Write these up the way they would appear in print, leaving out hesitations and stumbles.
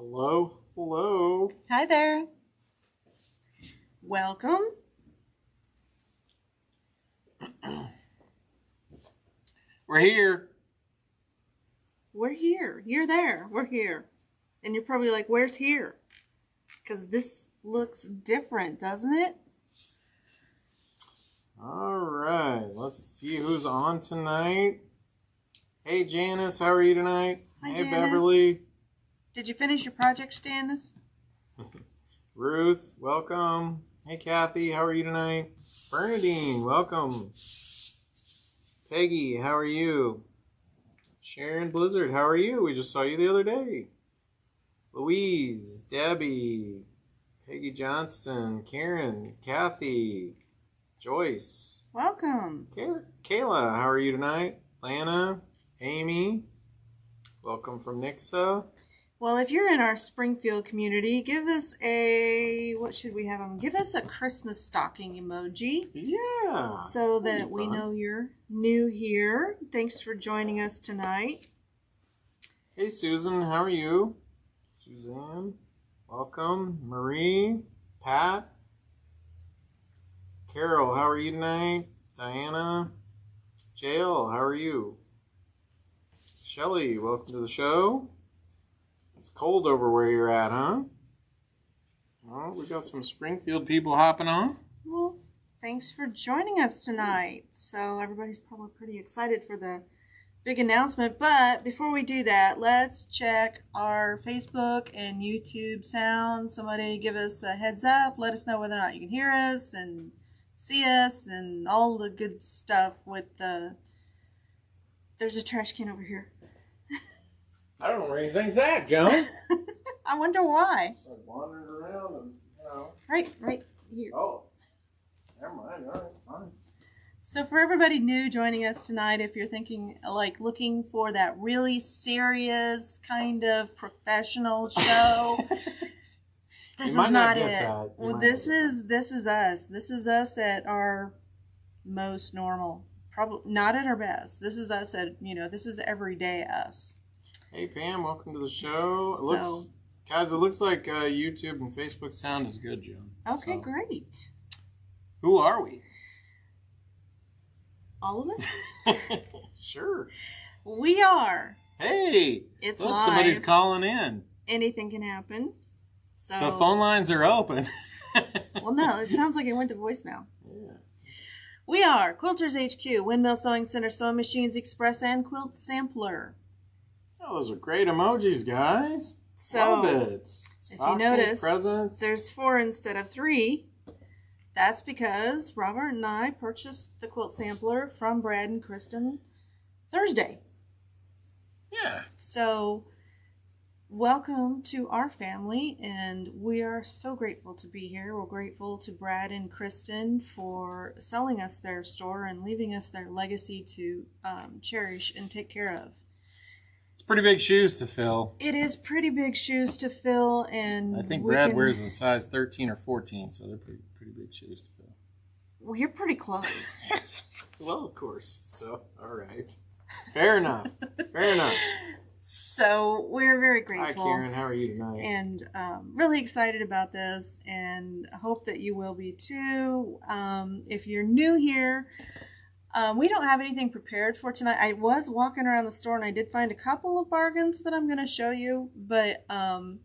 Hello, hello. Hi there. Welcome. We're here. We're here. You're there. We're here. And you're probably like, where's here? Because this looks different, doesn't it? All right, let's see who's on tonight. Hey, Janice, how are you tonight? Hi, hey, Janice. Beverly. Did you finish your project, Janice? Ruth, welcome. Hey, Kathy, how are you tonight? Bernadine, welcome. Peggy, how are you? Sharon Blizzard, how are you? We just saw you the other day. Louise, Debbie, Peggy Johnston, Karen, Kathy, Joyce. Welcome. Kayla, how are you tonight? Lana, Amy, welcome from Nixa. Well, if you're in our Springfield community, give us what should we have them? Give us a Christmas stocking emoji. Yeah. So that we know you're new here. Thanks for joining us tonight. Hey, Susan, how are you? Suzanne, welcome. Marie, Pat, Carol, how are you tonight? Diana, Jail, how are you? Shelly, welcome to the show. It's cold over where you're at, huh? Well, we got some Springfield people hopping on. Well, thanks for joining us tonight. So everybody's probably pretty excited for the big announcement. But before we do that, let's check our Facebook and YouTube sound. Somebody give us a heads up. Let us know whether or not you can hear us and see us and all the good stuff with the... There's a trash can over here. I don't know where you think's at, Joan. I wonder why. Just like wandering around and, Right here. Oh, never mind. All right, fine. So for everybody new joining us tonight, if you're thinking, like, looking for that really serious kind of professional show, this is not it. Well, this is us. This is us at our most normal. Probably not at our best. This is us at, this is everyday us. Hey, Pam, welcome to the show. It looks like YouTube and Facebook sound is good, Joan. Okay, great. Who are we? All of us? Sure. We are. Hey, it's look, live. Somebody's calling in. Anything can happen. So the phone lines are open. Well, no, it sounds like it went to voicemail. Yeah. We are Quilters HQ, Windmill Sewing Center, Sewing Machines Express, and Quilt Sampler. Oh, those are great emojis, guys. So, love it. If you notice, presents. There's 4 instead of 3. That's because Robert and I purchased the Quilt Sampler from Brad and Kristen Thursday. Yeah. So, welcome to our family, and we are so grateful to be here. We're grateful to Brad and Kristen for selling us their store and leaving us their legacy to cherish and take care of. It's pretty big shoes to fill. It is pretty big shoes to fill, and I think Brad wears a size 13 or 14, so they're pretty big shoes to fill. Well, you're pretty close. Well, of course. So, all right. Fair enough. Fair enough. So we're very grateful. Hi, Karen. How are you tonight? And really excited about this, and I hope that you will be too. If you're new here, we don't have anything prepared for tonight. I was walking around the store, and I did find a couple of bargains that I'm going to show you, but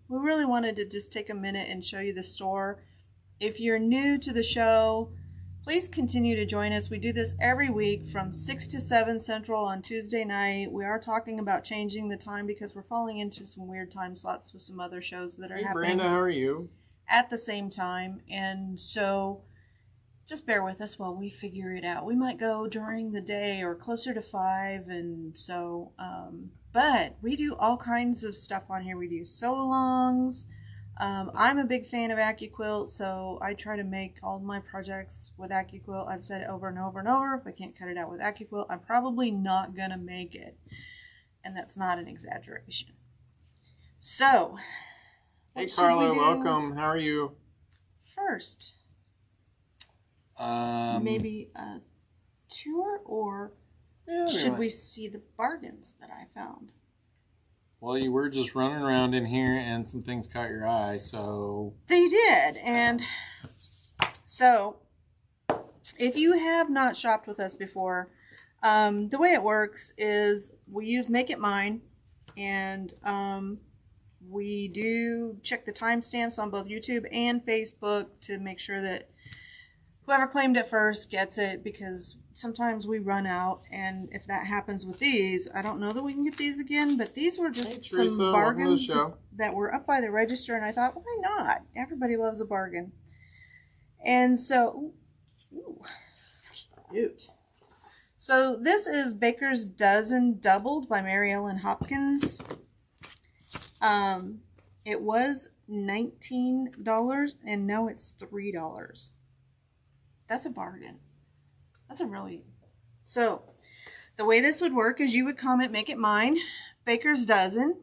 we really wanted to just take a minute and show you the store. If you're new to the show, please continue to join us. We do this every week from 6 to 7 Central on Tuesday night. We are talking about changing the time because we're falling into some weird time slots with some other shows that are happening. Brenda, how are you? At the same time. And so just bear with us while we figure it out. We might go during the day or closer to 5. And so, but we do all kinds of stuff on here. We do sew-alongs. I'm a big fan of AccuQuilt, so I try to make all my projects with AccuQuilt. I've said it over and over and over. If I can't cut it out with AccuQuilt, I'm probably not going to make it. And that's not an exaggeration. So, hey, Carla, welcome. How are you? First, maybe a tour, or should we see the bargains that I found? Well, you were just running around in here and some things caught your eye, so... They did. And so, if you have not shopped with us before, the way it works is we use Make It Mine, and we do check the timestamps on both YouTube and Facebook to make sure that whoever claimed it first gets it, because sometimes we run out, and if that happens with these, I don't know that we can get these again, but these were just some bargains that were up by the register, and I thought, why not? Everybody loves a bargain. And so, ooh, cute. So this is Baker's Dozen Doubled by Mary Ellen Hopkins. It was $19, and now it's $3. That's a bargain. That's a really... So, the way this would work is you would comment, Make It Mine, Baker's Dozen,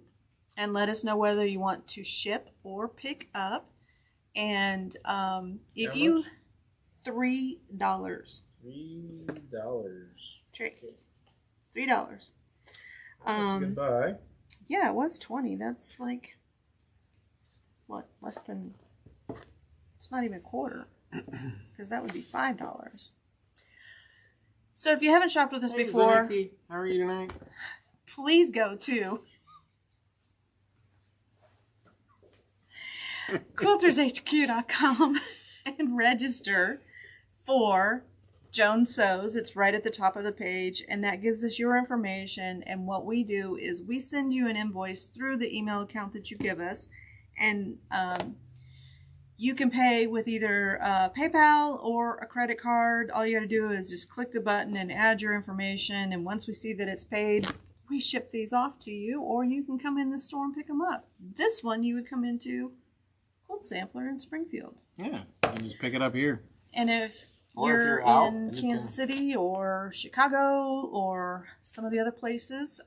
and let us know whether you want to ship or pick up. And if you... $3. $3. $3. That's a good buy. Yeah, it was 20. That's like, what, less than... It's not even a quarter. Because that would be $5. So if you haven't shopped with us before, Zeniki, how are you tonight? Please go to quiltershq.com and register for Joan Sews. It's right at the top of the page, and that gives us your information. And what we do is we send you an invoice through the email account that you give us, and you can pay with either PayPal or a credit card. All you got to do is just click the button and add your information. And once we see that it's paid, we ship these off to you, or you can come in the store and pick them up. This one you would come into Quilt Sampler in Springfield. Yeah, you can just pick it up here. And if you're in Kansas City or Chicago or some of the other places,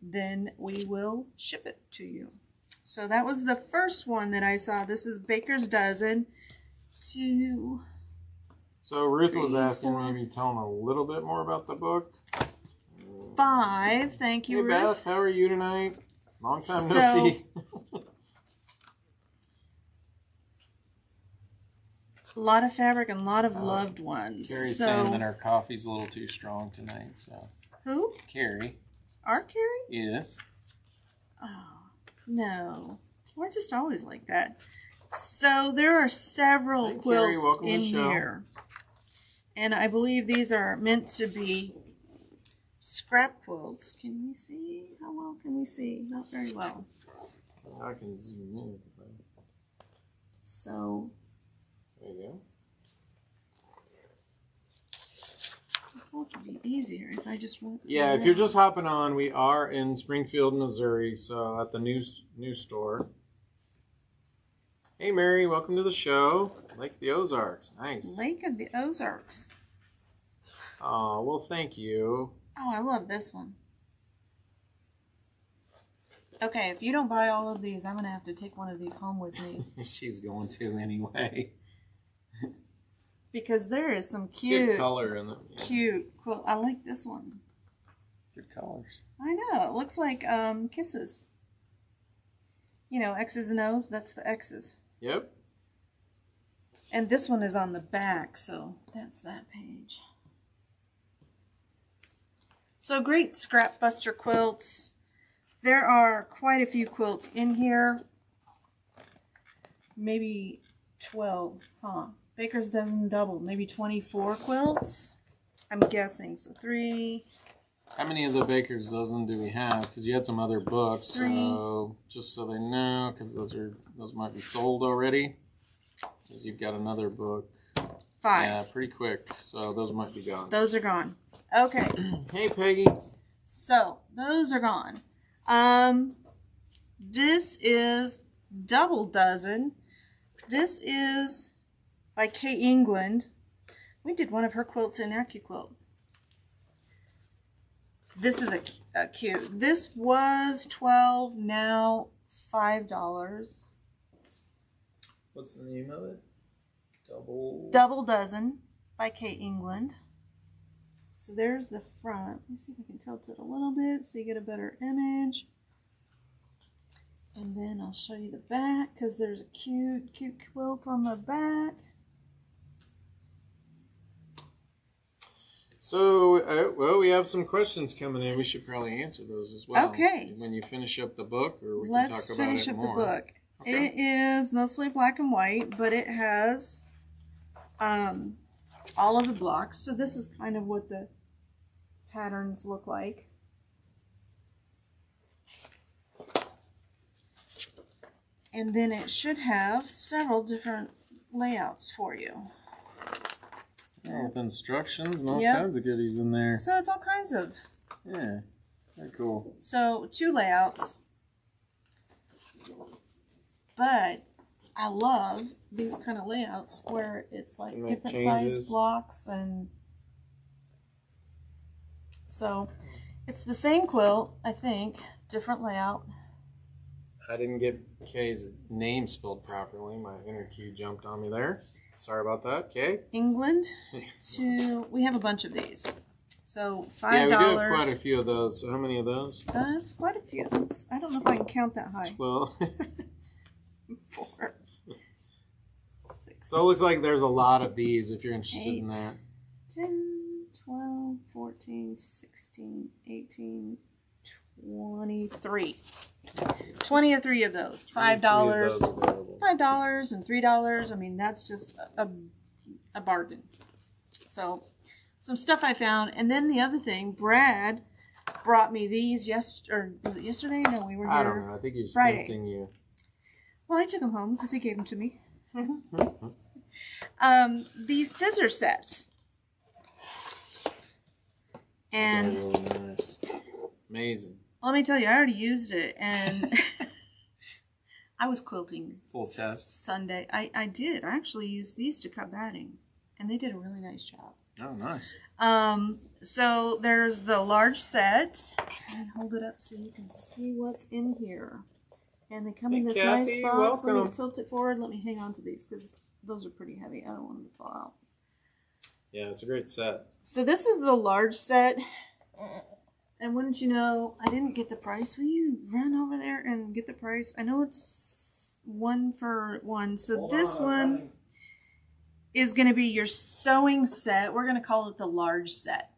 then we will ship it to you. So that was the first one that I saw. This is Baker's Dozen. 2. So Ruth was asking, maybe tell them a little bit more about the book. 5. Thank you, Hey, Ruth. Beth, how are you tonight? Long time no see. A lot of fabric and a lot of loved ones. Carrie's saying that our coffee's a little too strong tonight. So who? Carrie. Our Carrie? Yes. Oh. No, we're just always like that. So there are several quilts in here. And I believe these are meant to be scrap quilts. Can we see? How well can we see? Not very well. I can zoom in. So. There you go. It would be easier if I just went. Yeah, if you're just hopping on, we are in Springfield, Missouri, so at the news store. Hey, Mary, welcome to the show. Lake of the Ozarks, nice. Lake of the Ozarks. Oh, well, thank you. Oh, I love this one. Okay, if you don't buy all of these, I'm gonna have to take one of these home with me. She's going to anyway. Because there is some cute good color in them. Yeah. Cute quilt. I like this one. Good colors. I know. It looks like kisses. You know, X's and O's. That's the X's. Yep. And this one is on the back, so that's that page. So great scrap buster quilts. There are quite a few quilts in here. Maybe 12, huh? Baker's Dozen Double, maybe 24 quilts, I'm guessing. So 3. How many of the Baker's Dozen do we have? Because you had some other books, 3. So just so they know, because those might be sold already. Because you've got another book. 5. Yeah, pretty quick. So those might be gone. Those are gone. Okay. Hey, Peggy. So those are gone. This is Double Dozen. This is by Kay England. We did one of her quilts in AccuQuilt. This is a cute. This was $12, now $5. What's the name of it? Double Dozen by Kay England. So there's the front. Let me see if I can tilt it a little bit so you get a better image. And then I'll show you the back because there's a cute quilt on the back. So, well, we have some questions coming in. We should probably answer those as well. Okay. When you finish up the book, or we can Let's talk about finish it up more. the book. Okay. It is mostly black and white, but it has all of the blocks. So this is kind of what the patterns look like. And then it should have several different layouts for you. Yeah, with instructions and all Yep. kinds of goodies in there. So it's all kinds of. Yeah, very cool. So 2 layouts. But I love these kind of layouts where it's like And it different changes. size blocks, and so it's the same quilt, I think, different layout. I didn't get Kay's name spelled properly. My inner Q jumped on me there. Sorry about that, Kay. England we have a bunch of these. So $5. Yeah, we do have quite a few of those. So how many of those? That's quite a few. I don't know if I can count that high. Well, 4, 6, so it looks like there's a lot of these if you're interested in 8. that. 10, 12, 14, 16, 18, 23. 23 of those. $5. Those available. $5 and $3. I mean, that's just a bargain. So, some stuff I found. And then the other thing, Brad brought me these was it yesterday? No, we were here. I don't know. I think he's Friday. tempting you. Well, I took them home because he gave them to me. These scissor sets. And These are really nice. Amazing. let me tell you, I already used it, and I was quilting Full test. Sunday. I did. I actually used these to cut batting, and they did a really nice job. Oh, nice. So there's the large set. And hold it up so you can see what's in here. And they come in Hey, this Kathy, nice box. Let welcome. me tilt it forward. Let me hang on to these because those are pretty heavy. I don't want them to fall out. Yeah, it's a great set. So this is the large set. And wouldn't you know, I didn't get the price. Will you run over there and get the price? I know it's 1 for 1. So Hold this on, one is going to be your sewing set. We're going to call it the large set.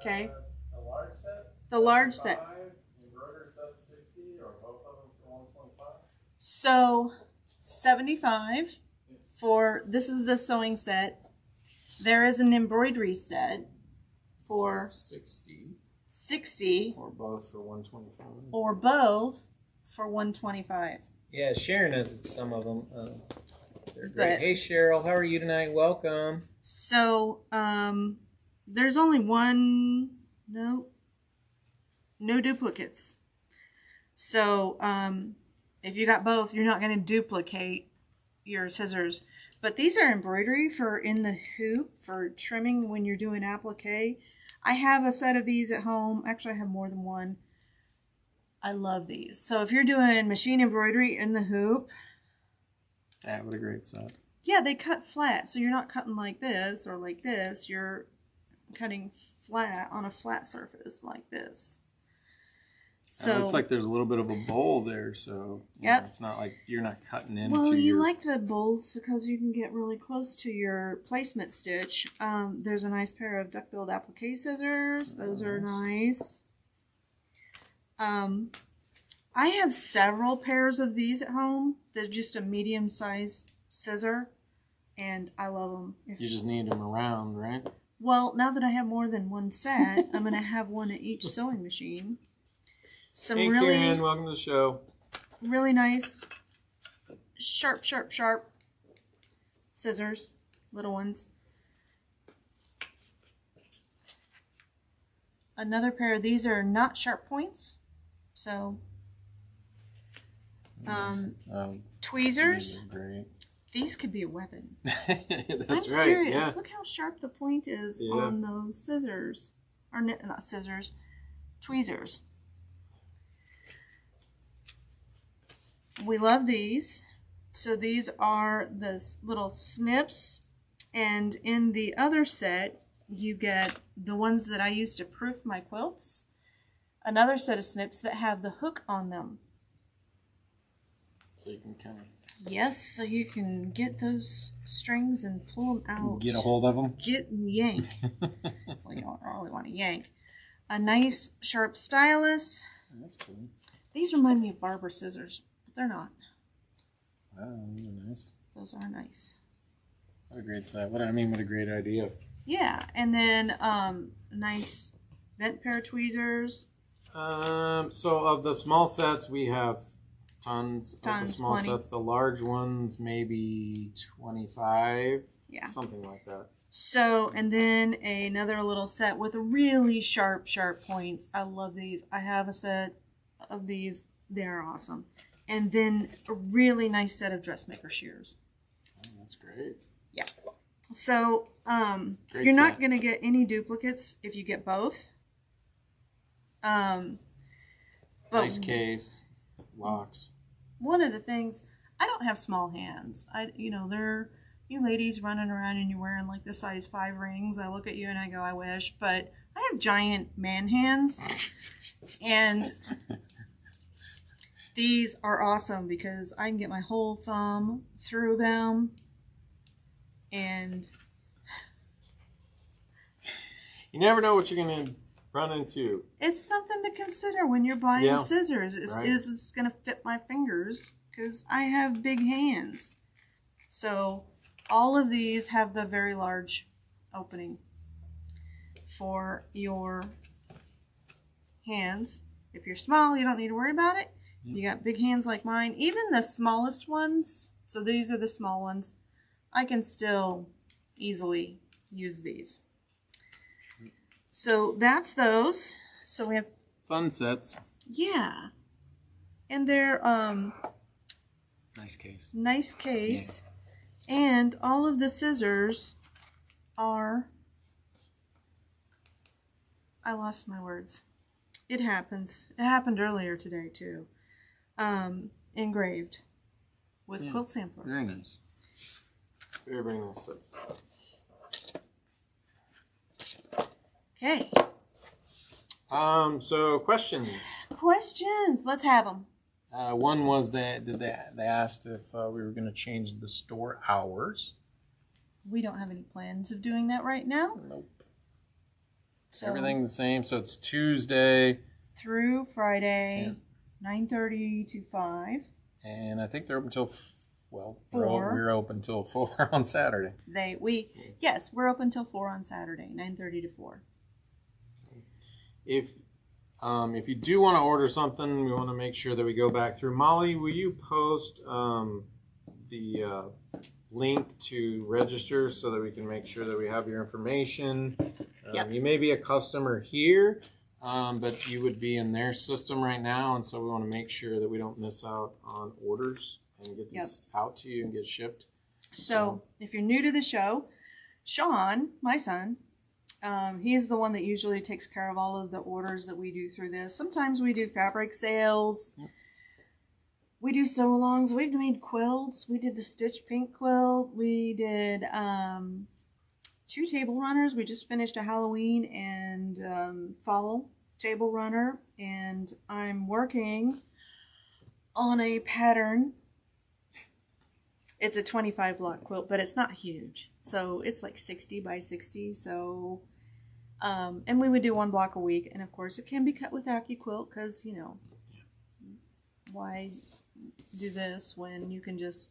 Okay? The large set? The large set. Embroidery set 60, or both of them for 125? So 75 for, this is the sewing set. There is an embroidery set for 60 Or both for 125. or both for 125. Yeah, Sharon has some of them. They're great. But- Hey, Cheryl, how are you tonight? Welcome. So there's only one, no duplicates. So if you got both, you're not going to duplicate your scissors. But these are embroidery for in the hoop for trimming when you're doing applique. I have a set of these at home. Actually, I have more than one. I love these. So if you're doing machine embroidery in the hoop, Yeah, what a great set. yeah, they cut flat. So you're not cutting like this or like this. You're cutting flat on a flat surface like this. So it looks like there's a little bit of a bowl there, so Yep. it's not like you're not cutting into well, you your... like the bowls because you can get really close to your placement stitch. There's a nice pair of duck-billed applique scissors. Those are nice. I have several pairs of these at home. They're just a medium-sized scissor, and I love them. You just need them around, right? Well, now that I have more than one set, I'm going to have one at each sewing machine. Some Hey, really, Karen, welcome to the show. really nice, sharp scissors, little ones. Another pair of these are not sharp points, so tweezers. These are great. These could be a weapon. That's I'm right. serious. Yeah. Look how sharp the point is Yeah. on those scissors, or not scissors, tweezers. We love these. So these are the little snips, and in the other set you get the ones that I use to proof my quilts. Another set of snips that have the hook on them. so you can kind of Yes, so you can get those strings and pull them out. get a hold of them. Get and yank. Well, you don't really want to yank. A nice sharp stylus. That's cool. These remind me of barber scissors, but they're not. Wow, those are nice. Those are nice. What a great set. What a great idea. Yeah, and then nice bent pair of tweezers. So of the small sets, we have tons of the small plenty. sets. The large ones, maybe 25. Yeah. Something like that. So, and then another little set with really sharp points. I love these. I have a set of these. They're awesome. And then a really nice set of dressmaker shears. Oh, that's great. Yeah. So, Great you're not set. going to get any duplicates if you get both. But Nice case. Locks. one of the things, I don't have small hands. They're you ladies running around and you're wearing like the size 5 rings. I look at you and I go, I wish, but I have giant man hands, and these are awesome because I can get my whole thumb through them, and You never know what you're going to run into. it's something to consider when you're buying Yeah, scissors. right. Is it's going to fit my fingers because I have big hands. So all of these have the very large opening for your hands. If you're small, you don't need to worry about it. You got big hands like mine. Even the smallest ones, so these are the small ones, I can still easily use these. So that's those. So we have, Fun sets. yeah. And they're Nice case. nice case. And all of the scissors are, I lost my words. It happens. It happened earlier today too. Engraved with quilt sampler. Very nice. Very, very nice sets. Okay. So questions. Questions. Let's have them. One was that they asked if we were going to change the store hours. We don't have any plans of doing that right now. Nope. So Everything's the same. So it's Tuesday, through Friday, 9:30 to 5. and I think they're open till we're 4. open till 4 on Saturday. Yes, we're open till 4 on Saturday, 9:30 to 4. If you do want to order something, we want to make sure that we go back through. Molly, will you post the link to register so that we can make sure that we have your information? Yep. You may be a customer here, but you would be in their system right now, and so we want to make sure that we don't miss out on orders and get these out to you and get shipped. So if you're new to the show, Sean, my son, he's the one that usually takes care of all of the orders that we do through this. Sometimes we do fabric sales. Yep. We do sew-alongs. We've made quilts. We did the stitch pink quilt. We did 2 table runners. We just finished a Halloween and fall table runner. And I'm working on a pattern. It's a 25 block quilt, but it's not huge. So it's like 60 by 60. So, and we would do 1 block a week. And of course it can be cut with AccuQuilt because, why do this when you can just...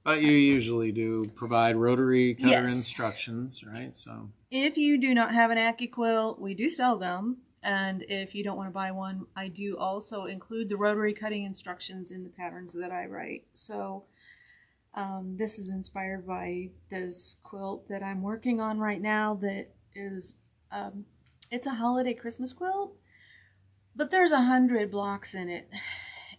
But you usually do provide rotary cutter Yes. instructions, right? So If you do not have an AccuQuilt, we do sell them. And if you don't want to buy one, I do also include the rotary cutting instructions in the patterns that I write. So this is inspired by this quilt that I'm working on right now that is, it's a holiday Christmas quilt, but there's 100 blocks in it.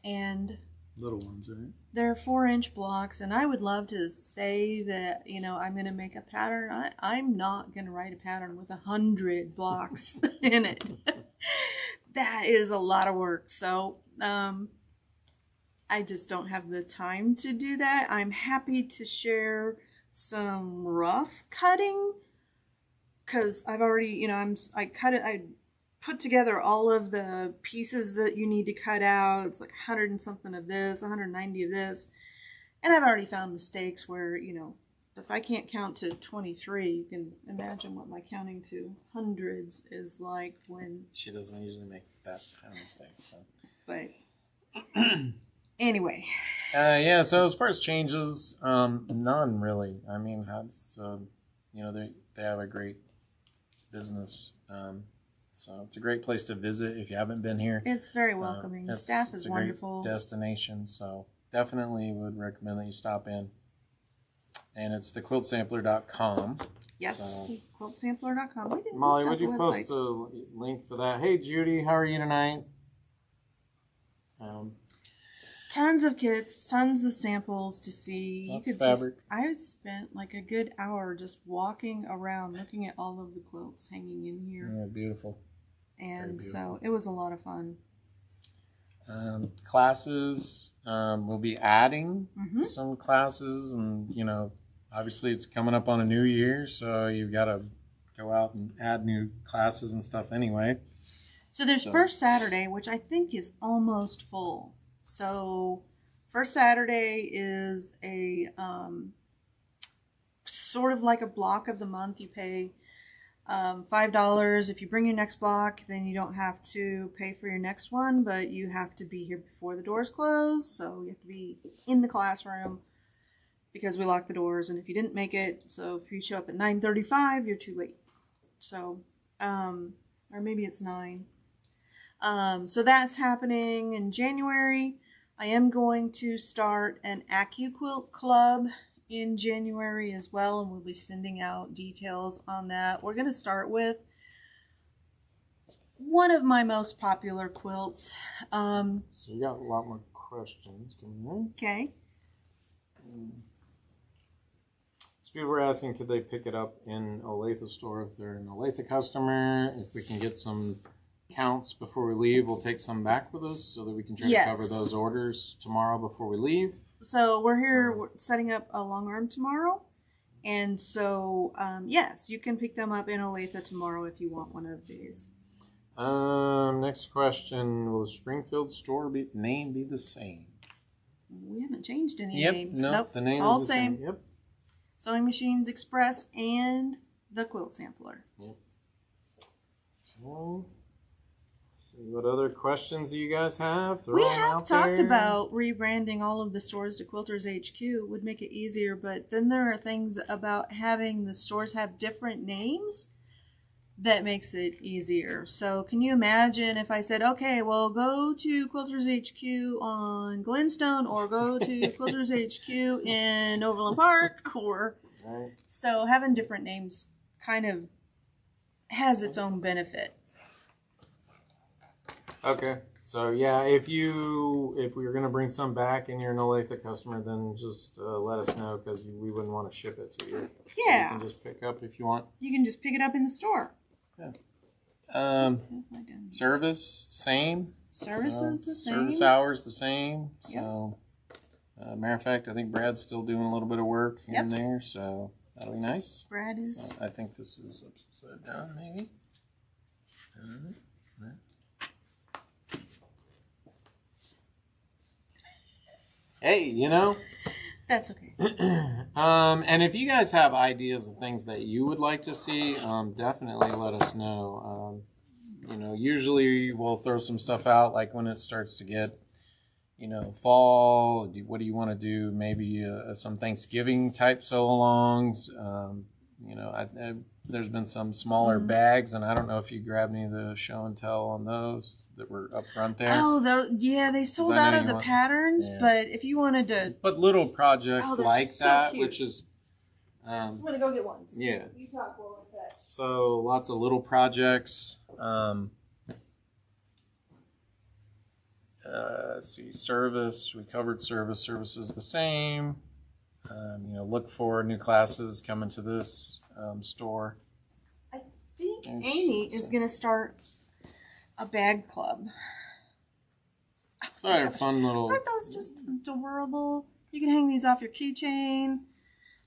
And little ones, right? they're 4-inch blocks, and I would love to say that, I'm going to make a pattern. I'm not going to write a pattern with 100 blocks in it. That is a lot of work. So, I just don't have the time to do that. I'm happy to share some rough cutting because I've already, I cut it. I put together all of the pieces that you need to cut out. It's like 100 and something of this, 190 of this. And I've already found mistakes where, if I can't count to 23, you can imagine what my counting to hundreds is like when... She doesn't usually make that kind of mistake, so... But anyway. Yeah, so as far as changes, none really. I mean, they have a great business. So it's a great place to visit if you haven't been here. It's very welcoming. The staff is wonderful. It's a great destination, so definitely would recommend that you stop in. And it's thequiltsampler.com. Yes, so. quiltsampler.com. Molly, would you post a link for that? Hey, Judy, how are you tonight? Tons of kits, tons of samples to see. Lots of fabric. I spent like a good hour just walking around looking at all of the quilts hanging in here. Yeah, beautiful. And beautiful. So it was a lot of fun. Classes, we'll be adding some classes, and obviously it's coming up on a new year, so you've got to go out and add new classes and stuff anyway. So there's First Saturday, which I think is almost full. So First Saturday is a sort of like a block of the month. You pay $5. If you bring your next block, then you don't have to pay for your next one, but you have to be here before the doors close. So you have to be in the classroom because we lock the doors. And if you didn't make it, so if you show up at 9:35, you're too late. So, or maybe it's 9. So that's happening in January. I am going to start an AccuQuilt club in January as well, and we'll be sending out details on that. We're going to start with one of my most popular quilts. So you got a lot more questions coming in. Okay. So people were asking, could they pick it up in Olathe store if they're an Olathe customer? If we can get some counts before we leave, we'll take some back with us so that we can try to cover those orders tomorrow before we leave. So we're here setting up a long arm tomorrow, and so yes, you can pick them up in Olathe tomorrow if you want one of these. Next question: will the Springfield store name be the same? We haven't changed any names. Nope, the name all is the same. Yep. Sewing Machines Express and the Quilt Sampler. Yep. Okay. See what other questions you guys have. We have talked about rebranding all of the stores to Quilters HQ. Would make it easier, but then there are things about having the stores have different names that makes it easier. So can you imagine if I said, okay, well, go to Quilters HQ on Glenstone, or go to Quilters HQ in Overland Park, or so having different names kind of has its own benefit. Okay, so yeah, if we were gonna bring some back and you're an Olathe customer, then just let us know, because we wouldn't want to ship it to you. Yeah, so you can just pick up if you want. You can just pick it up in the store. Yeah. Service same. Service is the same. Service hours the same. So, matter of fact, I think Brad's still doing a little bit of work in there, so that'll be nice. Brad is. So I think this is upside down, maybe. Hey, That's okay. And if you guys have ideas of things that you would like to see, definitely let us know. Usually we'll throw some stuff out, like when it starts to get, fall. What do you want to do? Maybe some Thanksgiving type sew-alongs. There's been some smaller bags, and I don't know if you grabbed any of the show and tell on those that were up front there. Oh, they sold out of the patterns, but if you wanted to... But little projects like so that, cute. which is... I'm going to go get one. Yeah. You talk while I fetch. So lots of little projects. Let's see, service. We covered service. Service is the same. Look for new classes coming to this store. I think Amy is going to start a bag club. So they're fun little... Aren't those just adorable? You can hang these off your keychain.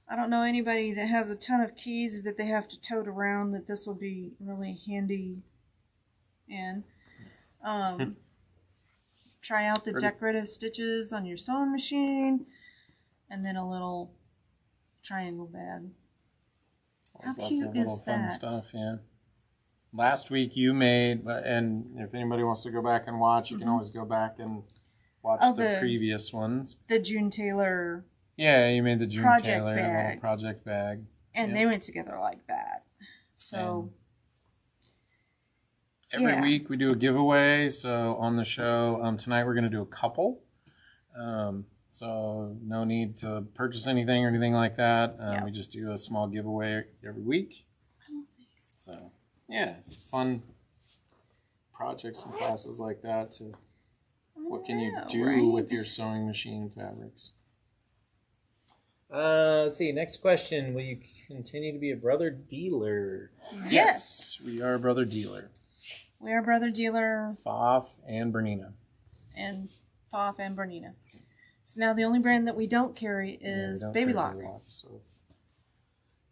I don't know anybody that has a ton of keys that they have to tote around, that this will be really handy and um, try out the Pretty. decorative stitches on your sewing machine, and then a little triangle bag. Always How lots cute of little is fun that? stuff, yeah. Last week you made, and if anybody wants to go back and watch, you can always go back and watch the previous ones. The June Taylor. Yeah, you made the June project Taylor bag. little project bag. And Yep. they went together like that. So every week we do a giveaway. So on the show tonight we're going to do a couple. So no need to purchase anything or anything like that. We just do a small giveaway every week. I love these. So yeah, it's fun projects and classes like that. To what can you do with your sewing machine fabrics? Let's see. Next question. Will you continue to be a brother dealer? Yes. We are a brother dealer. We are brother dealer. Foff and Bernina. And Foff and Bernina. So now the only brand that we don't carry is Baby Lock.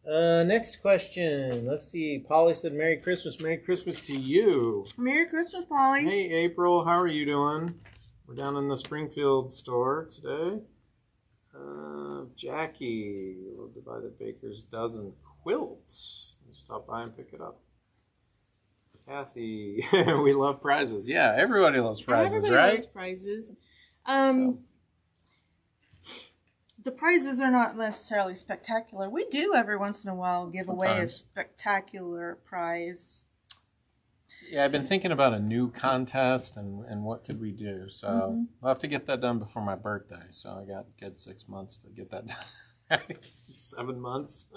Next question. Let's see. Polly said, Merry Christmas. Merry Christmas to you. Merry Christmas, Polly. Hey, April. How are you doing? We're down in the Springfield store today. Jackie, Little Divided Baker's Dozen quilts. Let me stop by and pick it up. Kathy, we love prizes. Yeah, everybody loves prizes, everybody right? loves prizes. The prizes are not necessarily spectacular. We do every once in a while give away a spectacular prize. Yeah, I've been thinking about a new contest and what could we do. So I'll have to get that done before my birthday. So I got good 6 months to get that done. 7 months.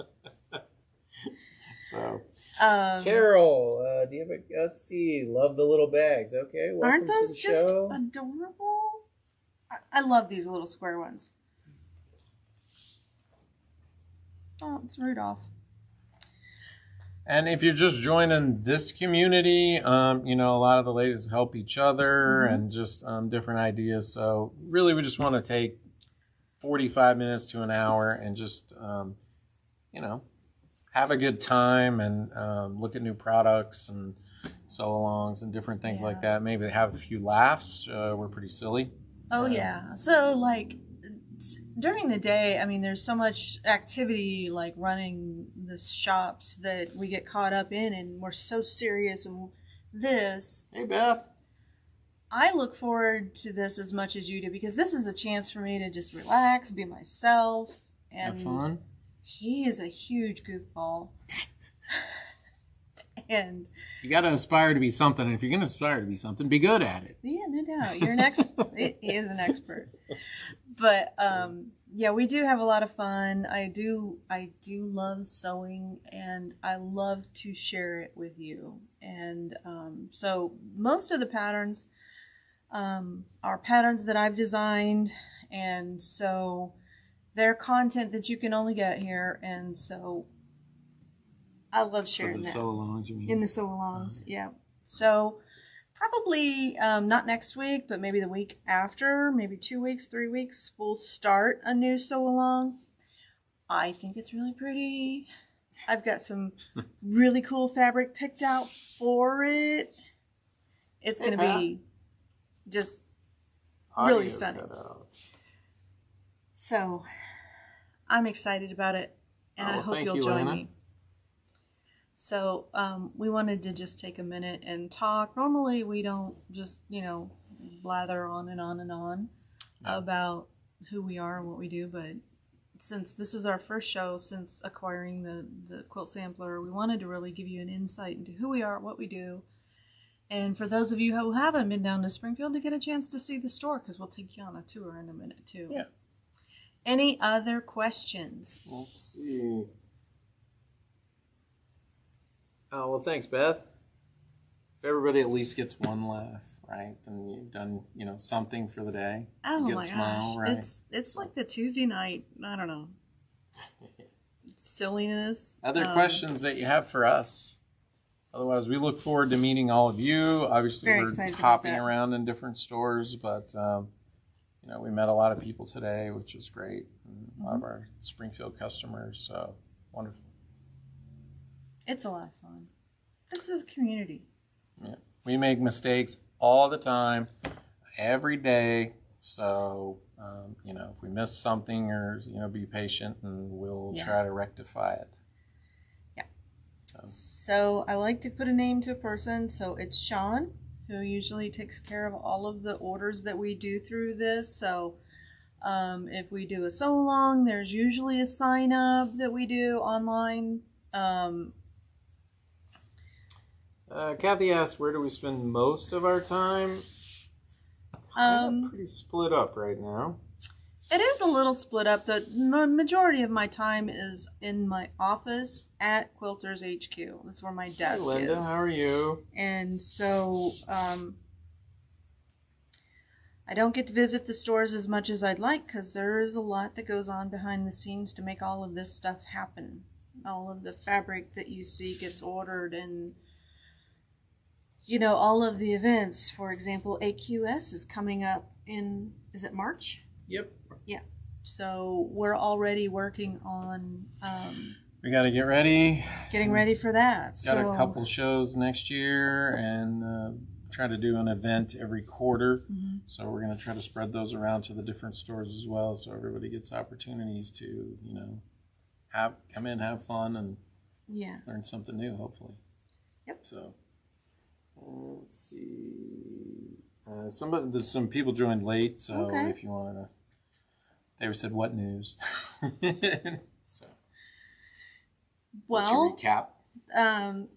So, Carol, do you have a, let's see, love the little bags. Okay, welcome aren't those to the just show. adorable? I love these little square ones. Oh, it's Rudolph. And if you're just joining this community, you know, a lot of the ladies help each other and just different ideas. So really, we just want to take 45 minutes to an hour and just, you know, have a good time and look at new products and sew-alongs and different things like that. Maybe have a few laughs. We're pretty silly. Oh, yeah. So, like, during the day, I mean, there's so much activity, like running the shops, that we get caught up in, and we're so serious. And this, hey Beth, I look forward to this as much as you do, because this is a chance for me to just relax, be myself, and have fun. He is a huge goofball. And you got to aspire to be something. And if you're going to aspire to be something, be good at it. Yeah, no doubt. You're an expert. He is an expert. But yeah, we do have a lot of fun. I do love sewing, and I love to share it with you. And so most of the patterns are patterns that I've designed, and so they're content that you can only get here. And so I love sharing that. Sew-alongs, you mean? In the sew-alongs, yeah. So probably not next week, but maybe the week after, maybe 2 weeks, 3 weeks, we'll start a new sew-along. I think it's really pretty. I've got some really cool fabric picked out for it. It's going to be just really stunning. So I'm excited about it, and I hope you'll join me. So we wanted to just take a minute and talk. Normally we don't just, you know, blather on and on and on about who we are and what we do. But since this is our first show since acquiring the quilt sampler, we wanted to really give you an insight into who we are, what we do. And for those of you who haven't been down to Springfield, to get a chance to see the store, because we'll take you on a tour in a minute too. Yeah. Any other questions? Let's see. Oh, well, thanks, Beth. If everybody at least gets one laugh, right, then you've done, you know, something for the day. Oh my gosh, right? It's like the Tuesday night, I don't know, silliness. Other questions that you have for us? Otherwise, we look forward to meeting all of you. Obviously, we're hopping around in different stores, but you know, we met a lot of people today, which was great. And a lot of our Springfield customers, so wonderful. It's a lot of fun. This is a community. Yeah. We make mistakes all the time, every day. So, if we miss something, or be patient, and we'll try to rectify it. Yeah. So I like to put a name to a person. So it's Sean, who usually takes care of all of the orders that we do through this. So if we do a sew along, there's usually a sign up that we do online. Kathy asked, where do we spend most of our time? Pretty split up right now. It is a little split up. The majority of my time is in my office at Quilters HQ. That's where my desk is. Hey, Linda, how are you? And so I don't get to visit the stores as much as I'd like, because there is a lot that goes on behind the scenes to make all of this stuff happen. All of the fabric that you see gets ordered, and all of the events. For example, AQS is coming up in, is it March? Yep. Yeah. So we're already working on we got to get ready. Getting ready for that. Got a couple shows next year, and try to do an event every quarter. Mm-hmm. So we're going to try to spread those around to the different stores as well, so everybody gets opportunities to, come in, have fun, and learn something new, hopefully. Yep. So let's see. Some people joined late, so if you wanted to, they said, "What news?" So, well, recap.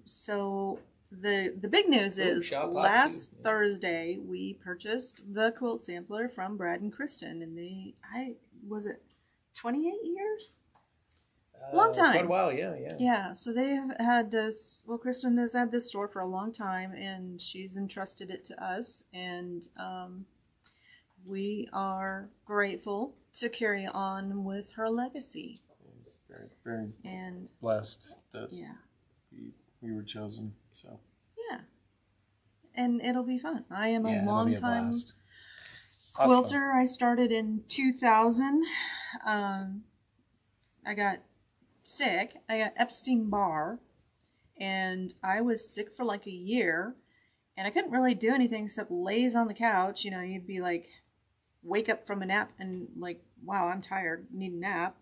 So the big news is last Thursday we purchased the quilt sampler from Brad and Kristen, and was it 28 years? Long time. Quite a while, yeah. Yeah, so they have had this, Kristen has had this store for a long time, and she's entrusted it to us, and we are grateful to carry on with her legacy. Very, very and blessed that we were chosen, so. Yeah, and it'll be fun. I am a long-time quilter. I started in 2000. I got sick. I got Epstein-Barr, and I was sick for like a year, and I couldn't really do anything except laze on the couch. You'd be like, wake up from a nap and like, wow, I'm tired, need a nap.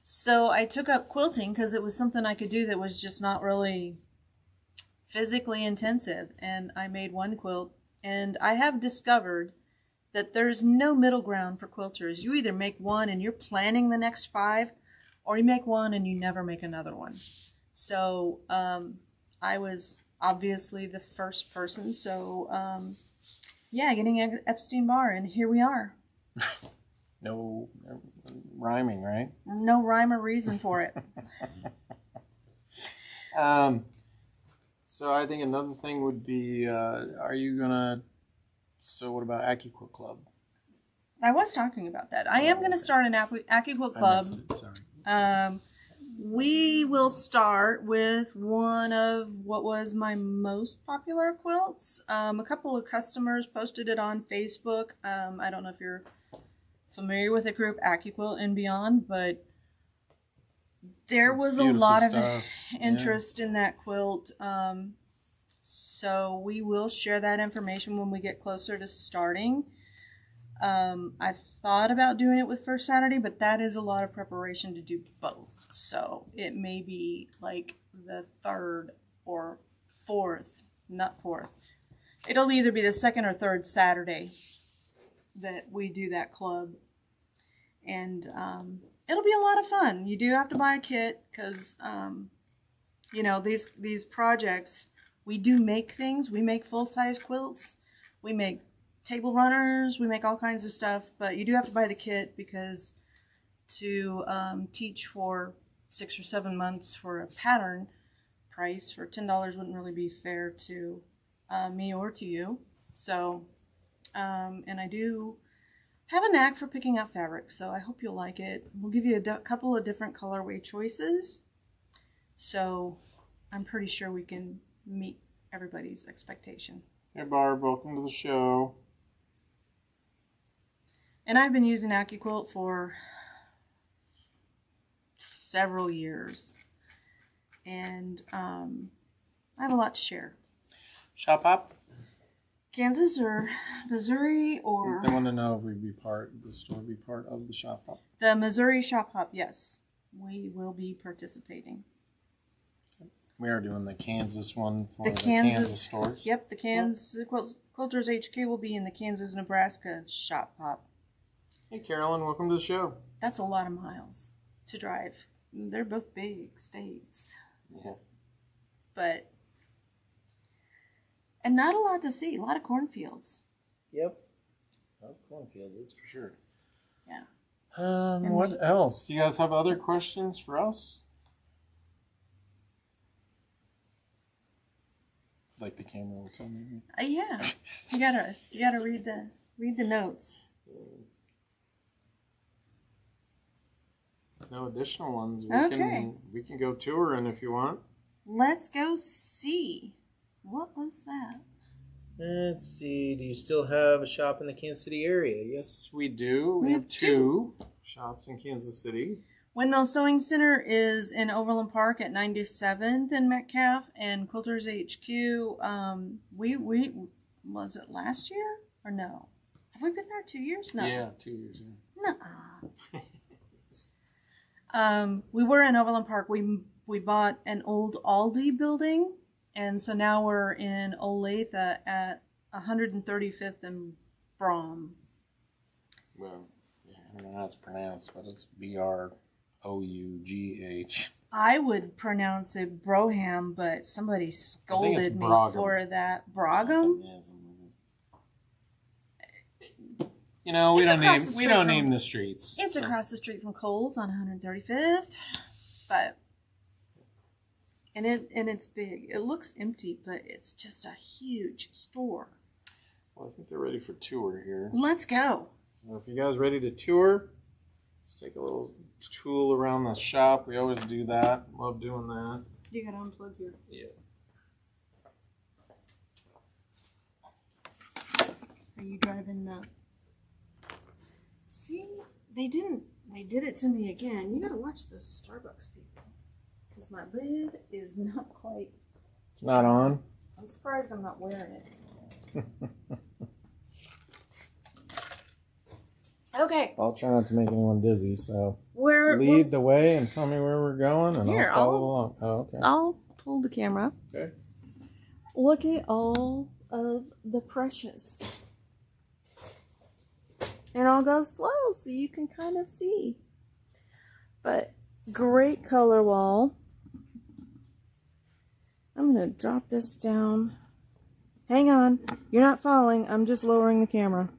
So I took up quilting because it was something I could do that was just not really physically intensive, and I made one quilt, and I have discovered that there's no middle ground for quilters. You either make one and you're planning the next 5, or you make one and you never make another one. So I was obviously the first person. So getting Epstein-Barr, and here we are. No rhyming, right? No rhyme or reason for it. So I think another thing would be, are you gonna? So what about AccuQuilt Club? I was talking about that. I am going to start an AccuQuilt Club. Sorry. We will start with one of what was my most popular quilts. A couple of customers posted it on Facebook. I don't know if you're familiar with the group AccuQuilt and Beyond, but there was a lot of interest in that quilt. So we will share that information when we get closer to starting. I've thought about doing it with First Saturday, but that is a lot of preparation to do both. So it may be like the 3rd or 4th, not 4th. It'll either be the 2nd or 3rd Saturday that we do that club. And it'll be a lot of fun. You do have to buy a kit because, these projects, we do make things. We make full-size quilts. We make table runners. We make all kinds of stuff. But you do have to buy the kit because to teach for 6 or 7 months for a pattern price for $10 wouldn't really be fair to me or to you. So, and I do have a knack for picking out fabric, so I hope you'll like it. We'll give you a couple of different colorway choices. So I'm pretty sure we can meet everybody's expectation. Hey Barb, welcome to the show. And I've been using AccuQuilt for several years, and I have a lot to share. Shop Hop? Kansas or Missouri or They want to know if the store be part of the Shop Hop. the Missouri Shop Hop. Yes, we will be participating. We are doing the Kansas one for The the Kansas Kansas stores. Yep, the Kansas Quilters HQ will be in the Kansas, Nebraska Shop Hop. Hey, Carolyn, welcome to the show. That's a lot of miles to drive. They're both big states, Yeah. and not a lot to see. A lot of cornfields. Yep. Oh, cornfield, that's for sure. Yeah. What else? Do you guys have other questions for us? Like the camera will tell me. Yeah. You gotta read the notes. No additional ones. Okay. We can go touring if you want. Let's go see. What was that? Let's see. Do you still have a shop in the Kansas City area? Yes, we do. We have two two shops in Kansas City. Windmill Sewing Center is in Overland Park at 97th and Metcalf, and Quilters HQ. We was it last year or no? Have we been there 2 years? No. Yeah, 2 years. Yeah. No. We were in Overland Park. We bought an old Aldi building, and so now we're in Olathe at 135th and Brom. Well, yeah, I don't know how it's pronounced, but it's Brough. I would pronounce it Broham, but somebody scolded me for that. Brogum? Yeah, you know, we don't name the streets. It's across the street from Kohl's on 135th, but and it's big. It looks empty, but it's just a huge store. Well, I think they're ready for tour here. Let's go. So if you guys ready to tour, let's take a little tool around the shop. We always do that. Love doing that. You gotta unplug here. Yeah. Are you driving the? See, they did it to me again. You gotta watch those Starbucks people, because my lid is not quite. It's not on. I'm surprised I'm not wearing it. Okay. I'll try not to make anyone dizzy, so Lead lead the way and tell me where we're going, and Here, I'll follow along. Oh, okay. I'll hold the camera. Okay. Look at all of the precious. And I'll go slow so you can kind of see. But great color wall. I'm going to drop this down. Hang on. You're not falling. I'm just lowering the camera,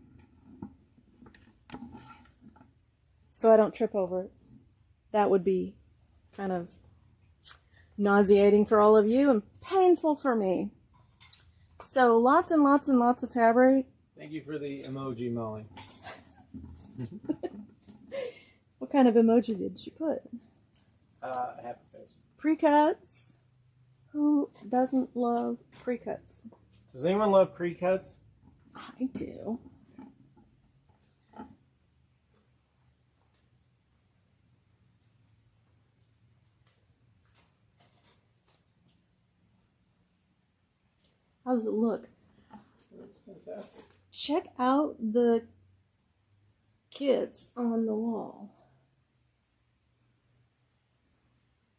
so I don't trip over it. That would be kind of nauseating for all of you and painful for me. So lots and lots and lots of fabric. Thank you for the emoji, Molly. What kind of emoji did she put? Happy face. Pre-cuts. Who doesn't love pre-cuts? Does anyone love pre-cuts? I do. How does it look? It's fantastic. Check out the kids on the wall.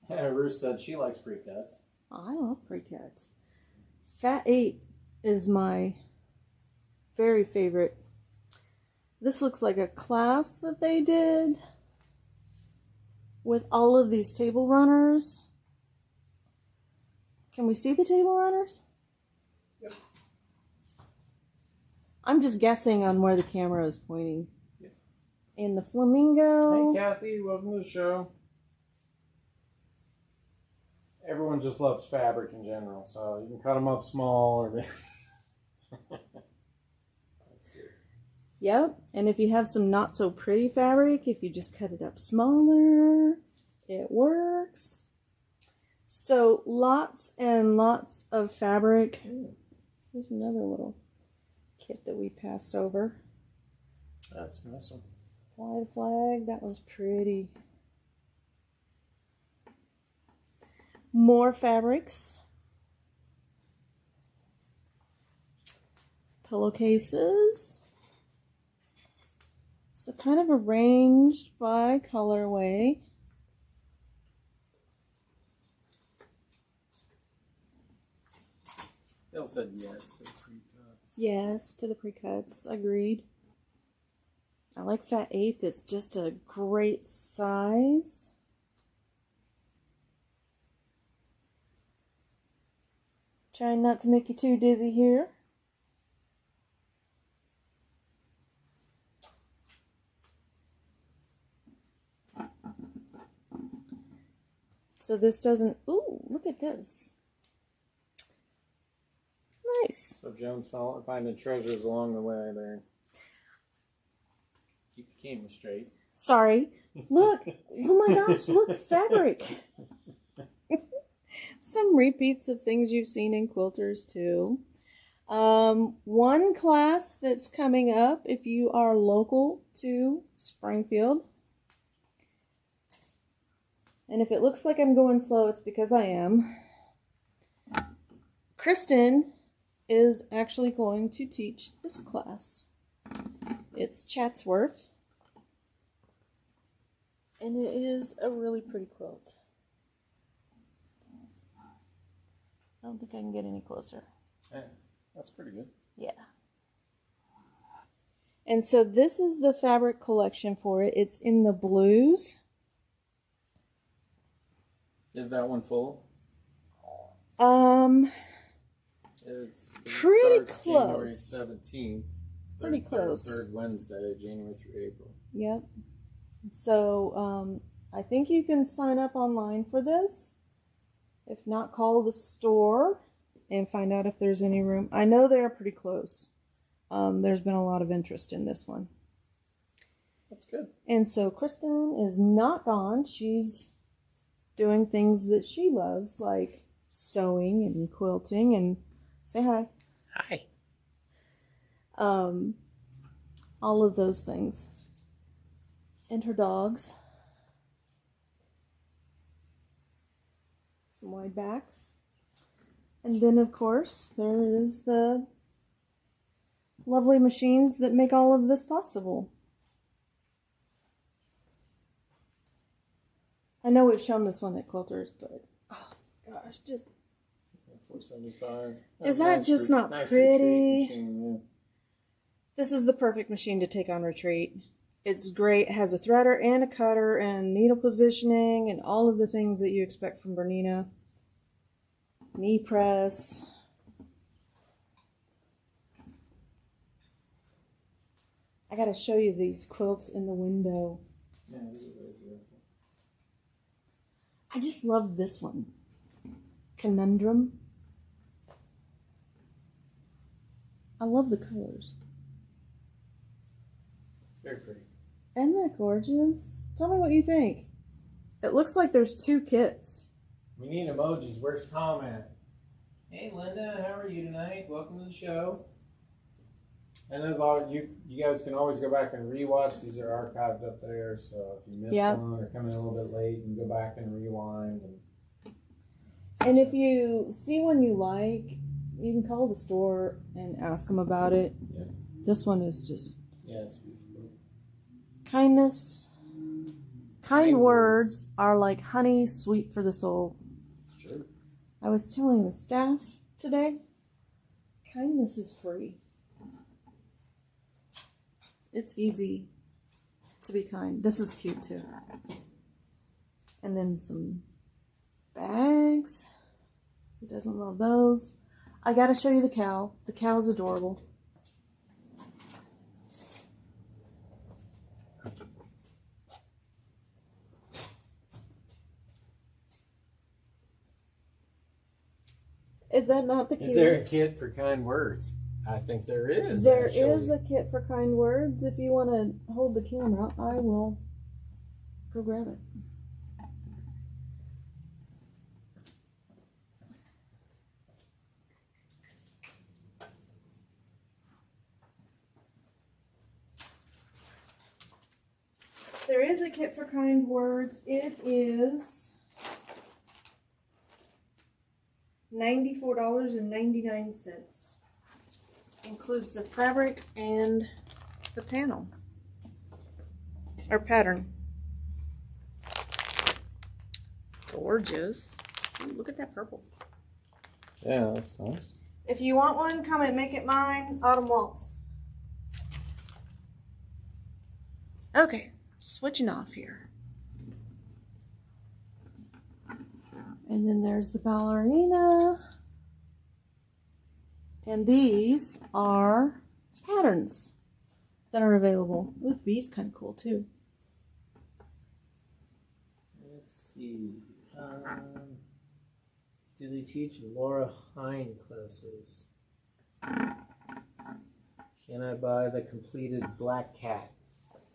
Yeah, Ruth said she likes pre-cuts. I love pre-cuts. Fat 8 is my very favorite. This looks like a class that they did with all of these table runners. Can we see the table runners? Yep. I'm just guessing on where the camera is pointing. Yep. And the flamingo. Hey, Kathy, welcome to the show. Everyone just loves fabric in general, so you can cut them up small or big. That's good. Yep, and if you have some not so pretty fabric, if you just cut it up smaller, it works. So lots and lots of fabric. Here's another little kit that we passed over. That's a nice one. Fly the flag, that one's pretty. More fabrics. pillowcases. So kind of arranged by colorway. Bill said yes to the pre-cuts. Yes, to the pre-cuts. Agreed. I like Fat 8. It's just a great size. Trying not to make you too dizzy here. So this doesn't... Ooh, look at this. Nice. So Joan's finding treasures along the way there. Keep the camera straight. Sorry. Look. Oh my gosh, look, fabric. Some repeats of things you've seen in quilters too. One class that's coming up if you are local to Springfield. And if it looks like I'm going slow, it's because I am. Kristen is actually going to teach this class. It's Chatsworth. And it is a really pretty quilt. I don't think I can get any closer. Yeah, that's pretty good. Yeah. And so this is the fabric collection for it. It's in the blues. Is that one full? It's pretty starts close. January 17th. Pretty close. Third Wednesday, January through April. Yep. So I think you can sign up online for this. If not, call the store and find out if there's any room. I know they're pretty close. There's been a lot of interest in this one. That's good. And so Kristen is not gone. She's doing things that she loves, like sewing and quilting. And say hi. Hi. All of those things. And her dogs. Some wide backs. And then, of course, there is the lovely machines that make all of this possible. I know we've shown this one at Quilters, but oh gosh, just $4.75. Is that nice just not nice pretty? Machine, yeah. This is the perfect machine to take on retreat. It's great. It has a threader and a cutter and needle positioning and all of the things that you expect from Bernina. Knee press. I gotta show you these quilts in the window. Yeah, these are very beautiful. I just love this one. Conundrum. I love the colors. Very pretty. Isn't that gorgeous? Tell me what you think. It looks like there's two kits. We need emojis. Where's Tom at? Hey Linda, how are you tonight? Welcome to the show. And as all you guys can always go back and rewatch. These are archived up there, so if you missed one or come in a little bit late, you can go back and rewind. And if you see one you like, you can call the store and ask them about it. Yeah. This one is just It's beautiful. kindness. Kind words are like honey, sweet for the soul. Sure. I was telling the staff today, kindness is free. It's easy to be kind. This is cute too. And then some bags. Who doesn't love those? I gotta show you the cow. The cow's adorable. Is that not the case? Is there a kit for kind words? I think there is. There is a kit for kind words. If you want to hold the camera, I will go grab it. There is a kit for kind words. It is $94.99. includes the fabric and the panel or pattern. Gorgeous. Ooh, look at that purple. Yeah, that's nice. If you want one, come and make it mine. Autumn Waltz. Okay, switching off here. And then there's the ballerina. And these are patterns that are available. Ooh, the bee's kind of cool too. Let's see. Do they teach Laura Hine classes? Can I buy the completed black cat?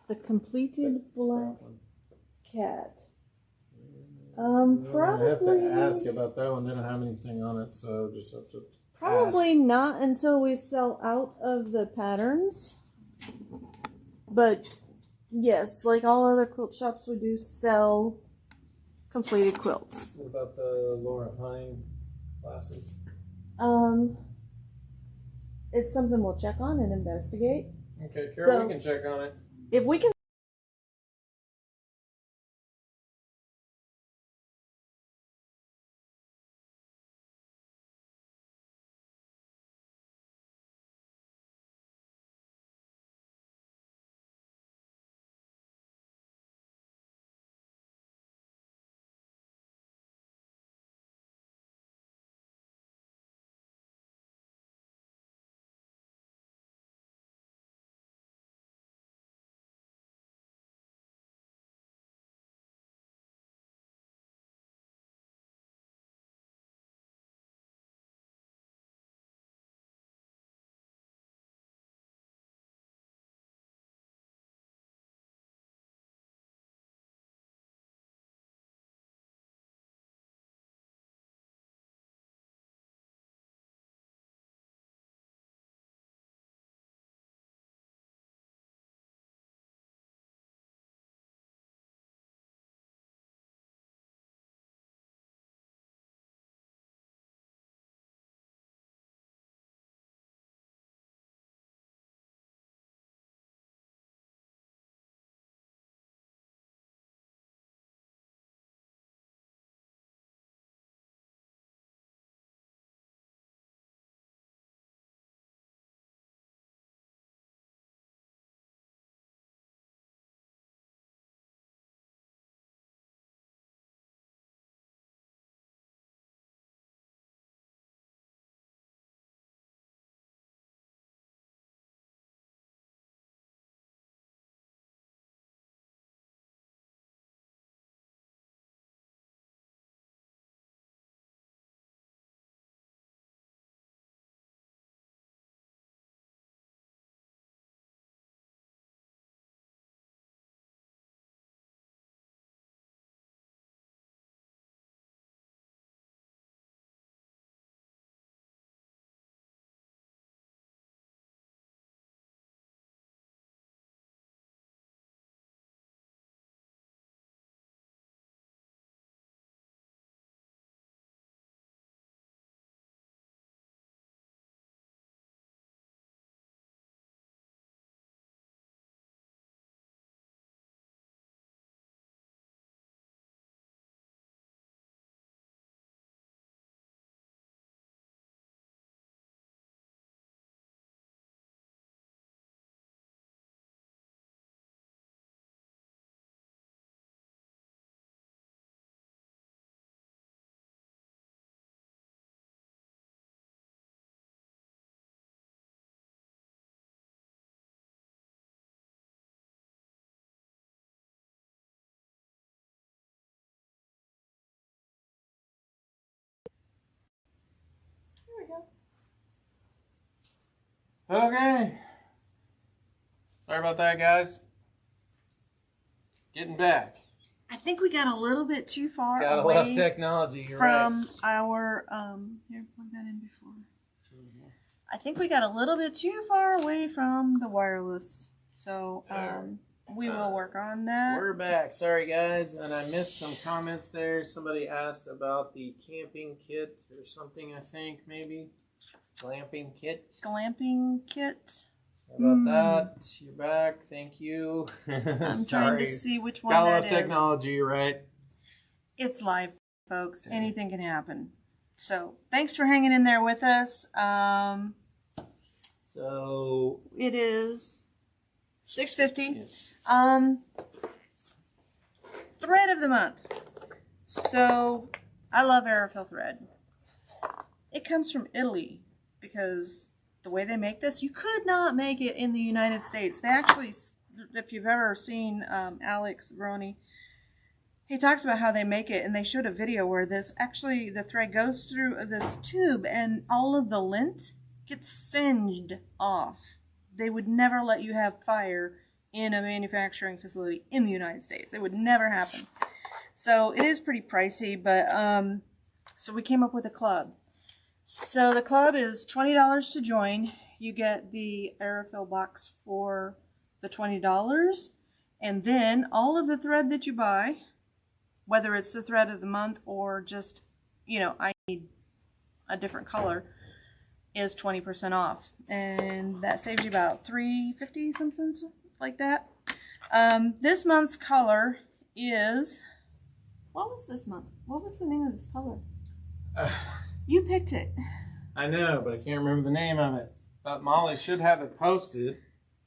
The completed black cat. I have to Probably ask about that one. They don't have anything on it, so just have to probably ask. not until we sell out of the patterns. But yes, like all other quilt shops, we do sell completed quilts. What about the Laura Hine classes? It's something we'll check on and investigate. Okay, Carol, So, we can check on it. If we can. There we go. Okay. Sorry about that, guys. Getting back. I think we got a little bit too far Got a away lot of technology. You're from right. our here, plug that in before. I think we got a little bit too far away from the wireless, so we will work on that. We're back. Sorry, guys, and I missed some comments there. Somebody asked about the camping kit or something, I think, maybe. Glamping kit. Glamping kit. Sorry about that. You're back. Thank you. I'm trying to see which one Gotta that love is. technology, right? It's live, folks. Okay. Anything can happen. So thanks for hanging in there with us. So it is 6:50. Yeah. Thread of the month. So I love Aerofill thread. It comes from Italy because the way they make this, you could not make it in the United States. They actually, if you've ever seen Alex Roney, he talks about how they make it, and they showed a video where this actually, the thread goes through this tube and all of the lint gets singed off. They would never let you have fire in a manufacturing facility in the United States. It would never happen. So it is pretty pricey, but so we came up with a club. So the club is $20 to join. You get the Aerofill box for the $20, and then all of the thread that you buy, whether it's the thread of the month or just, you know, I need a different color, is 20% off. And that saves you about $3.50, something like that. This month's color is, what was this month? What was the name of this color? You picked it. I know, but I can't remember the name of it. But Molly should have it posted.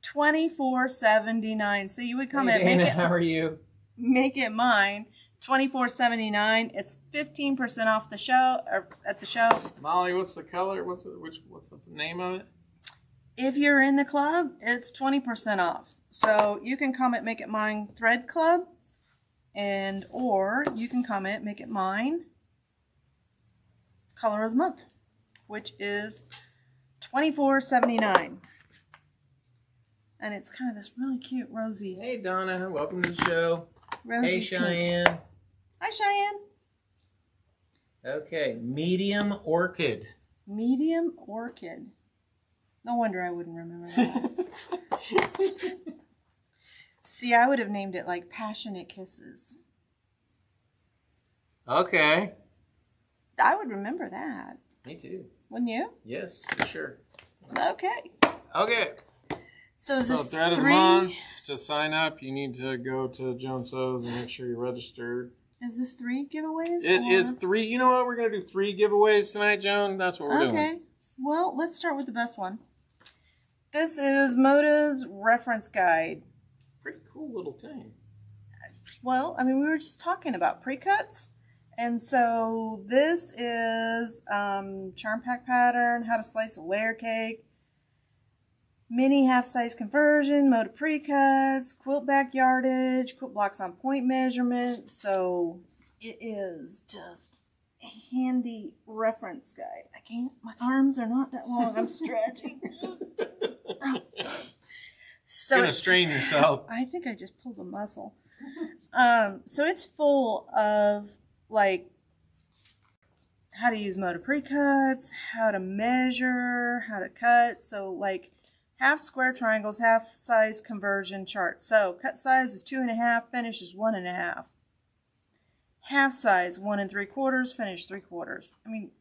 $24.79. So you would come Hey, at Dana, make it. how are you? Make it mine. $24.79. It's 15% off the show or at the show. Molly, what's the color? What's the name of it? If you're in the club, it's 20% off. So you can comment Make It Mine Thread Club, and or you can comment Make It Mine Color of the Month, which is $24.79. And it's kind of this really cute rosy. Hey Donna, welcome to the show. Rosy Hey pink. Cheyenne. Hi Cheyenne. Okay, medium orchid. Medium orchid. No wonder I wouldn't remember that. See, I would have named it like Passionate Kisses. Okay. I would remember that. Me too. Wouldn't you? Yes, for sure. Okay. Okay. So is this thread of the 3? month. To sign up, you need to go to Joan So's and make sure you're registered. Is this 3 giveaways? It is 3. You know what? We're going to do 3 giveaways tonight, Joan. That's what we're doing. Okay. Well, let's start with the best one. This is Moda's reference guide. Pretty cool little thing. Well, I mean, we were just talking about pre-cuts. And so this is charm pack pattern, how to slice a layer cake, mini half-size conversion, Moda pre-cuts, quilt back yardage, quilt blocks on point measurement. So it is just a handy reference guide. I can't, my arms are not that long. I'm stretching. So You're gonna strain yourself. I think I just pulled a muscle. So it's full of like how to use Moda pre-cuts, how to measure, how to cut. So like half square triangles, half size conversion chart. So cut size is 2.5, finish is 1.5. Half size 1 3/4, finish 3/4. I mean,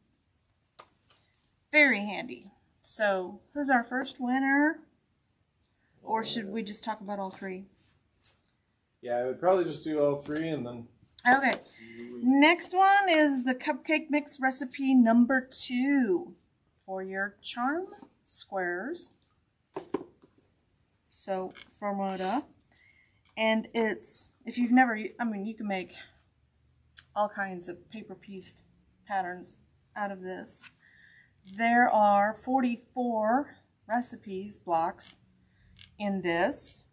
very handy. So who's our first winner? Or should we just talk about all 3? Yeah, I would probably just do all 3 and then... Okay. Next one is the cupcake mix recipe number 2 for your charm squares. So, for Moda. And it's, if you've never, I mean, you can make all kinds of paper pieced patterns out of this. There are 44 recipes, blocks, in this,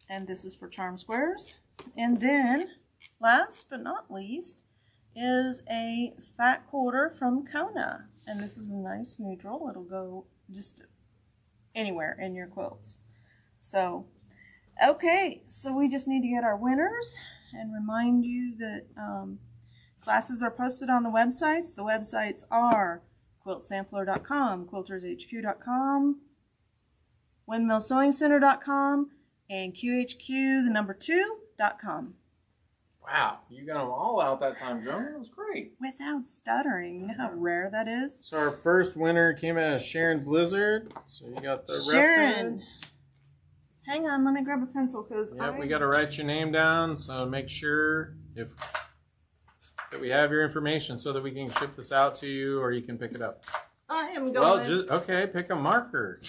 and this is for charm squares. And then last but not least is a fat quarter from Kona, and this is a nice neutral. It'll go just anywhere in your quilts. So okay, so we just need to get our winners and remind you that classes are posted on the websites. The websites are quiltsampler.com, quiltershq.com, windmillsewingcenter.com, and QHQ2.com. Wow, you got them all out that time, Joan. That was great. Without stuttering. You know how rare that is? So our first winner came out of Sharon Blizzard. So you got the Sharon. reference. Hang on, let me grab a pencil because We got to write your name down. So make sure that we have your information so that we can ship this out to you, or you can pick it up. I am going. Well, pick a marker.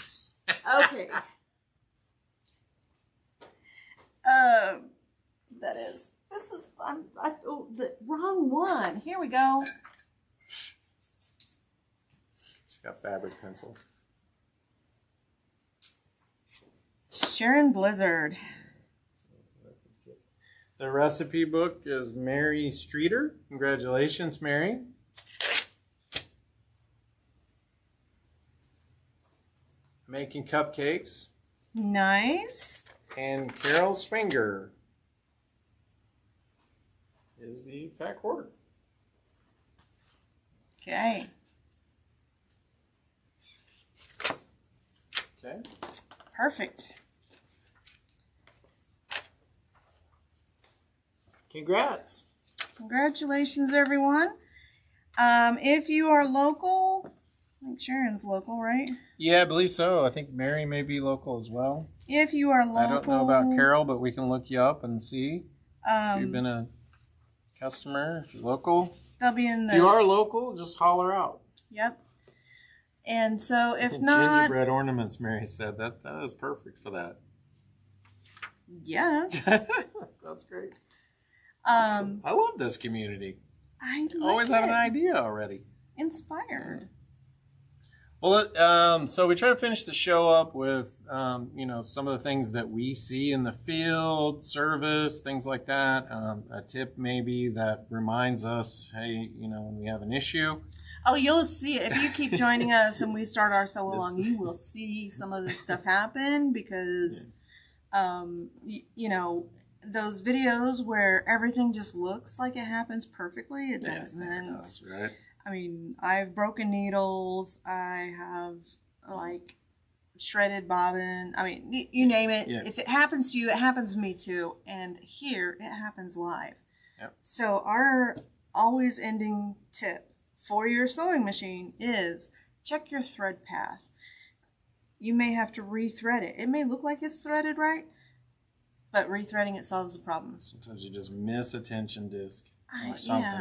Okay. That is. This is. The wrong one. Here we go. She's got fabric pencil. Sharon Blizzard. The recipe book is Mary Streeter. Congratulations, Mary. Making cupcakes. Nice. And Carol Swinger is the fat quarter. Okay. Okay. Perfect. Congrats. Congratulations, everyone. If you are local, I think Sharon's local, right? Yeah, I believe so. I think Mary may be local as well. If you are local. I don't know about Carol, but we can look you up and see if you've been a customer, if you're local. They'll be in the... If you are local, just holler out. Yep. And so if not... Gingerbread ornaments, Mary said. That is perfect for that. Yes. That's great. Awesome. I love this community. I like always have an idea already. Inspired. Well, so we try to finish the show up with, some of the things that we see in the field, service, things like that. A tip maybe that reminds us, hey, when we have an issue. Oh, you'll see it. If you keep joining us and we start our sew along, you will see some of this stuff happen because, those videos where everything just looks like it happens perfectly, it doesn't. That's right. I mean, I've broken needles. I have shredded bobbin. I mean, you name it. Yeah. If it happens to you, it happens to me too. And here, it happens live. Yep. So our always ending tip for your sewing machine is check your thread path. You may have to rethread it. It may look like it's threaded right, but rethreading it solves the problem. Sometimes you just miss a tension disc. Or something,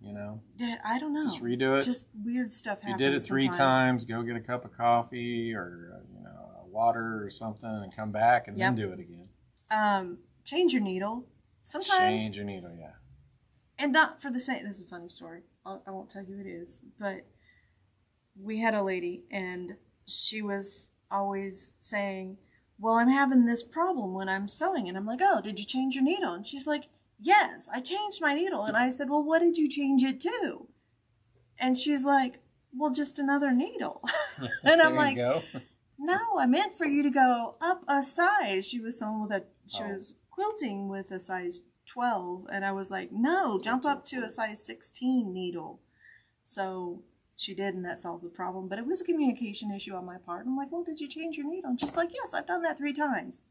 Yeah, I don't know. Just redo it. Just weird stuff happens. If you did it 3 times, go get a cup of coffee or water or something, and come back and then do it again. Change your needle. Sometimes. Change your needle, yeah. And not for the same. This is a funny story. I won't tell you who it is, but we had a lady, and she was always saying, "Well, I'm having this problem when I'm sewing," and I'm like, "Oh, did you change your needle?" And she's like, "Yes, I changed my needle." And I said, "Well, what did you change it to?" And she's like, "Well, just another needle." And I'm like, "No, I meant for you to go up a size." She was someone with she was quilting with a size 12. And I was like, "No, jump up to a size 16 needle." So she did, and that solved the problem. But it was a communication issue on my part. I'm like, "Well, did you change your needle?" And she's like, "Yes, I've done that 3 times.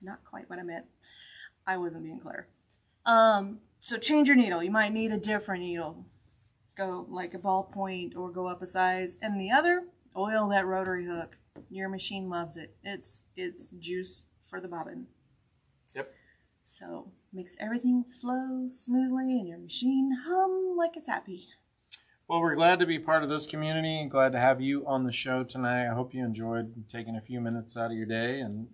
Not quite what I meant. I wasn't being clear. So change your needle. You might need a different needle. Go like a ballpoint or go up a size. And the other, oil that rotary hook. Your machine loves it. It's juice for the bobbin. Yep. So makes everything flow smoothly and your machine hum like it's happy. Well, we're glad to be part of this community and glad to have you on the show tonight. I hope you enjoyed taking a few minutes out of your day and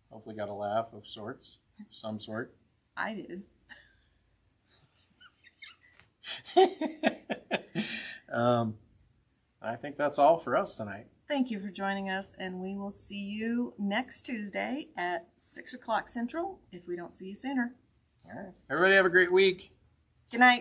hopefully got a laugh of some sort. I did. I think that's all for us tonight. Thank you for joining us, and we will see you next Tuesday at 6 o'clock Central if we don't see you sooner. All right. Everybody have a great week. Good night.